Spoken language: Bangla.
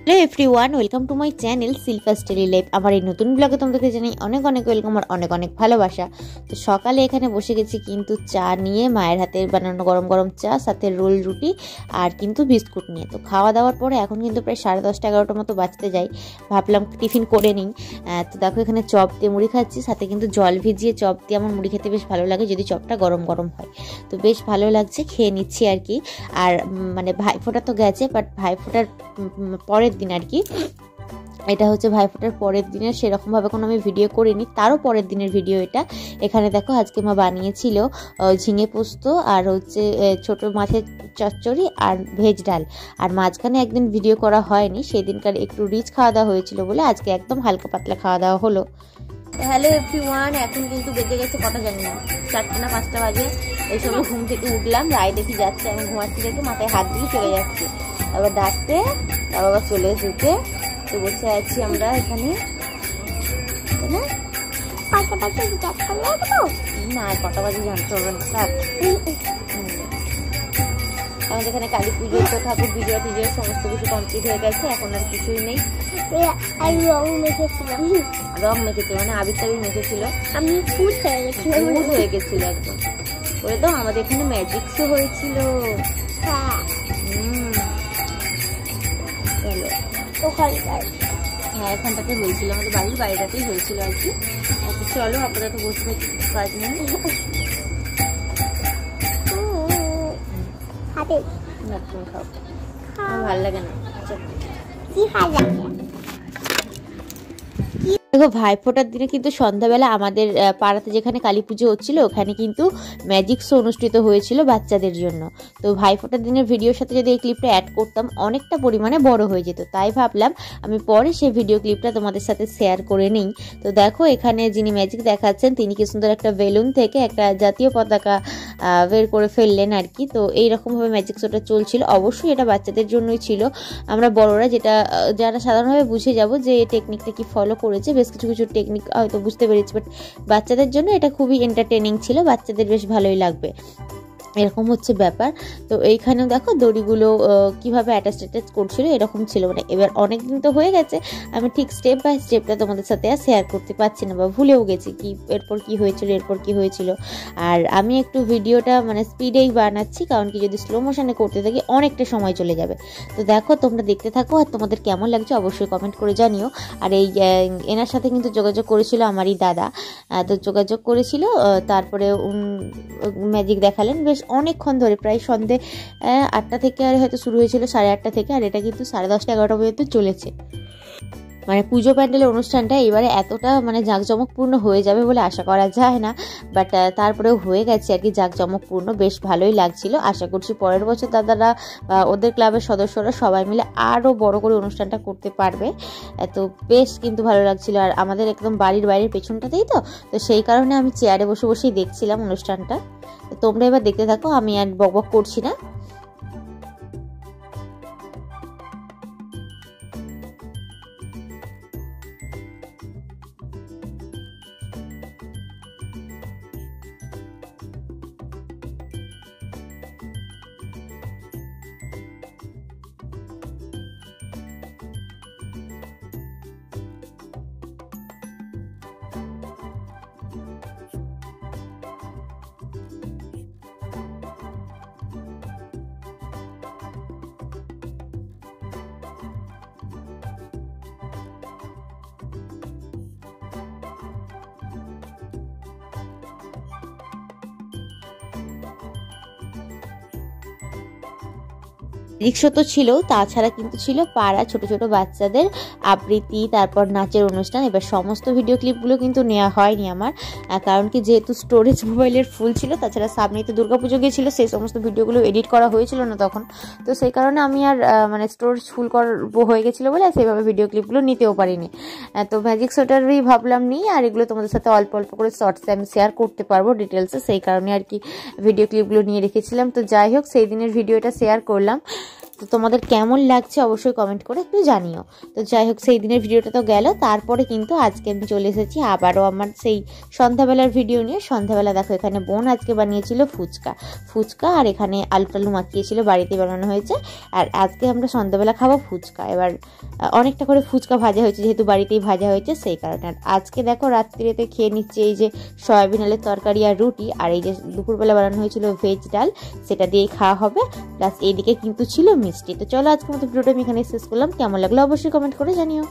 Hello everyone, welcome to my channel Shilpa's daily life. আমার এই নতুন ব্লগে তোমাদেরকে জানাই অনেক অনেক ওয়েলকাম আর অনেক অনেক ভালোবাসা। তো সকালে এখানে বসে গেছি কিন্তু চা নিয়ে, মায়ের হাতের বানানো গরম গরম চা, সাথে রোল রুটি আর কিন্তু বিস্কুট নিয়ে। তো খাওয়া দাওয়ার পরে এখন কিন্তু প্রায় 10:30 11টার মতো বাজতে যাই। ভাবলাম টিফিন করে নিই। তো দেখো এখানে চপ দিয়ে মুড়ি খাচ্ছি, সাথে কিন্তু জল ভিজিয়ে চপ দিয়ে আমার মুড়ি খেতে বেশ ভালো লাগে যদি চপটা গরম গরম হয়। তো বেশ ভালো লাগছে, খেয়ে নিচ্ছি আর কি। আর মানে ভাইফোঁটা তো গেছে, বাট ভাইফোঁটার পরের দিন আর কি, এটা হচ্ছে ভাইফোঁটার পরের দিনের সেরকমভাবে কোনো আমি ভিডিও করিনি, তারও পরের দিনের ভিডিও এটা। এখানে দেখো আজকে মা বানিয়েছিল ঝিঙে পোস্ত আর হচ্ছে ছোট মাছের চচ্চড়ি আর ভেজ ডাল। আর মাঝখানে একদিন ভিডিও করা হয়নি, সেদিনকার একটু রিচ খাওয়া দাওয়া হয়েছিল বলে আজকে একদম হালকা পাতলা খাওয়া দাওয়া হলো। হ্যালো এভরিওয়ান, এখন কিন্তু বেজে গেছে কটা জানি না, 4টা না 5টা বাজে। এই সময় ঘুম থেকে উঠলাম, রায় দেখি যাচ্ছে, আমি ঘুমাচ্ছি দেখে মাথায় হাত দিয়ে চলে যাচ্ছে, আবার ডাকতে আবার চলে এসেছে। তো বসে আছি আমরা এখানে, না কটা বাজে জানতে হবে না। আমাদের এখানে কালী পুজো তো ঠাকুর পুজো টুজো সমস্ত কিছু কমপ্লিট হয়ে গেছে, এখন আর কিছুই নেই। রং মেখেছিল মানে আবির টাবির মেখেছিল, আমি ভূত হয়ে গেছিল একদম। বলে তো আমাদের এখানে ম্যাজিক শো হয়েছিল। হ্যাঁ এখানটাতে হয়েছিল, আমাদের বাড়ির বাইরেটাতেই হয়েছিল আর কি। চলো আপাতত বসে কাজ নেই, ভালো লাগে না। দেখো ভাইফোঁটার দিনে কিন্তু সন্ধ্যাবেলা আমাদের পাড়াতে যেখানে কালী পুজো হচ্ছিল ওখানে কিন্তু ম্যাজিক শো অনুষ্ঠিত হয়েছিল বাচ্চাদের জন্য। তো ভাইফোঁটার দিনের ভিডিওর সাথে যদি এই ক্লিপটা অ্যাড করতাম অনেকটা পরিমাণে বড় হয়ে যেত, তাই ভাবলাম আমি পরে সেই ভিডিও ক্লিপটা তোমাদের সাথে শেয়ার করে নিই। তো দেখো এখানে যিনি ম্যাজিক দেখাচ্ছেন তিনি কি সুন্দর একটা বেলুন থেকে একটা জাতীয় পতাকা বের করে ফেললেন আর কি। তো এইরকমভাবে ম্যাজিক শোটা চলছিল, অবশ্যই এটা বাচ্চাদের জন্যই ছিল। আমরা বড়রা যারা সাধারণভাবে বুঝে যাব যে এই টেকনিকটা কি ফলো করেছে, বেশ কিছু কিছু টেকনিক হয়তো বুঝতে পেরেছি, বাট বাচ্চাদের জন্য এটা খুবই এন্টারটেনিং ছিল, বাচ্চাদের বেশ ভালোই লাগবে, এরকম হচ্ছে ব্যাপার। তো এইখানেও দেখো দড়িগুলো কিভাবে অ্যাটাচ করছিল এরকম ছিল। মানে এবার অনেক দিন তো হয়ে গেছে, আমি ঠিক স্টেপ বাই স্টেপটা তোমাদের সাথে আর শেয়ার করতে পারছি না বা ভুলেও গেছি কি এরপর কি হয়েছিল। আর আমি একটু ভিডিওটা মানে স্পিডেই বানাচ্ছি, কারণ কি যদি স্লো মোশনে করতে থাকি অনেকটা সময় চলে যাবে। তো দেখো তোমরা দেখতে থাকো, আর তোমাদের কেমন লাগছে অবশ্যই কমেন্ট করে জানিও। আর এই এনার সাথে কিন্তু যোগাযোগ করেছিল আমারই দাদা, তো যোগাযোগ করেছিল, তারপরে ম্যাজিক দেখালেন বেশ অনেকক্ষণ ধরে, প্রায় সন্ধে 8টা থেকে আর হয়তো শুরু হয়েছিল 8:30 থেকে, আর এটা কিন্তু 10:30 11টা পর্যন্ত চলেছে। মানে পুজো প্যান্ডেলের অনুষ্ঠানটা এবারে এতটা মানে জাঁকজমকপূর্ণ হয়ে যাবে বলে আশা করা যায় না, বাট তারপরেও হয়ে গেছে আর কি জাঁকজমকপূর্ণ, বেশ ভালোই লাগছিল। আশা করছি পরের বছর দাদারা বা ওদের ক্লাবের সদস্যরা সবাই মিলে আরও বড় করে অনুষ্ঠানটা করতে পারবে। তো বেশ কিন্তু ভালো লাগছিল। আর আমাদের একদম বাড়ির বাইরের পেছনটাতেই তো সেই কারণে আমি চেয়ারে বসে বসেই দেখছিলাম অনুষ্ঠানটা। তোমরা এবার দেখতে থাকো, আমি আর বকবক করছি না। রিক্সা তো ছিল, তাছাড়া কিন্তু ছিল পাড়া ছোট ছোট বাচ্চাদের আবৃত্তি, তারপর নাচের অনুষ্ঠান। এবার সমস্ত ভিডিও ক্লিপগুলো কিন্তু নেওয়া হয়নি আমার, কারণ কি যেহেতু স্টোরেজ মোবাইলের ফুল ছিল, তাছাড়া সামনেই তো দুর্গাপুজো গিয়েছিল, সেই সমস্ত ভিডিওগুলো এডিট করা হয়েছিল না তখন। তো সেই কারণে আমি আর মানে স্টোরেজ ফুল হয়ে গেছিলো বলে সেইভাবে ভিডিও ক্লিপগুলো নিতেও পারিনি। তো ম্যাজিক শোটারই ভাবলাম নিই, আর এগুলো তোমাদের সাথে অল্প অল্প করে শর্টসে আমি শেয়ার করতে পারবো ডিটেলসে, সেই কারণে আর কি ভিডিও ক্লিপগুলো নিয়ে রেখেছিলাম। তো যাই হোক সেই দিনের ভিডিওটা শেয়ার করলাম। তো তোমাদের কেমন লাগছে অবশ্যই কমেন্ট করে একটু জানিও। তো যাই হোক, সেই দিনের ভিডিওটা তো গেল। তারপরে কিন্তু আজকে আমি চলে এসেছি আবারও আমার সেই সন্ধ্যাবেলার ভিডিও নিয়ে। সন্ধ্যাবেলা দেখো এখানে বোন আজকে বানিয়েছিল ফুচকা আর এখানে আলু টালু মাখিয়েছিল, বাড়িতে বানানো হয়েছে। আর আজকে আমরা সন্ধ্যাবেলা খাবো ফুচকা। এবার অনেকটা করে ফুচকা ভাজা হয়েছে, যেহেতু বাড়িতেই ভাজা হয়েছে সেই কারণে। আর আজকে দেখো রাত্রিতে খেয়ে নিচ্ছে এই যে সয়াবিন আলুর তরকারি আর রুটি, আর এই যে দুপুরবেলা বানানো হয়েছিল ভেজ ডাল, সেটা দিয়েই খাওয়া হবে। প্লাস এইদিকে কিন্তু ছিল মিষ্টি। তো চলো আজকের মতো ভিডিওটা আমি এখানে শেষ করলাম। কেমন লাগলো অবশ্যই কমেন্ট করে জানিও।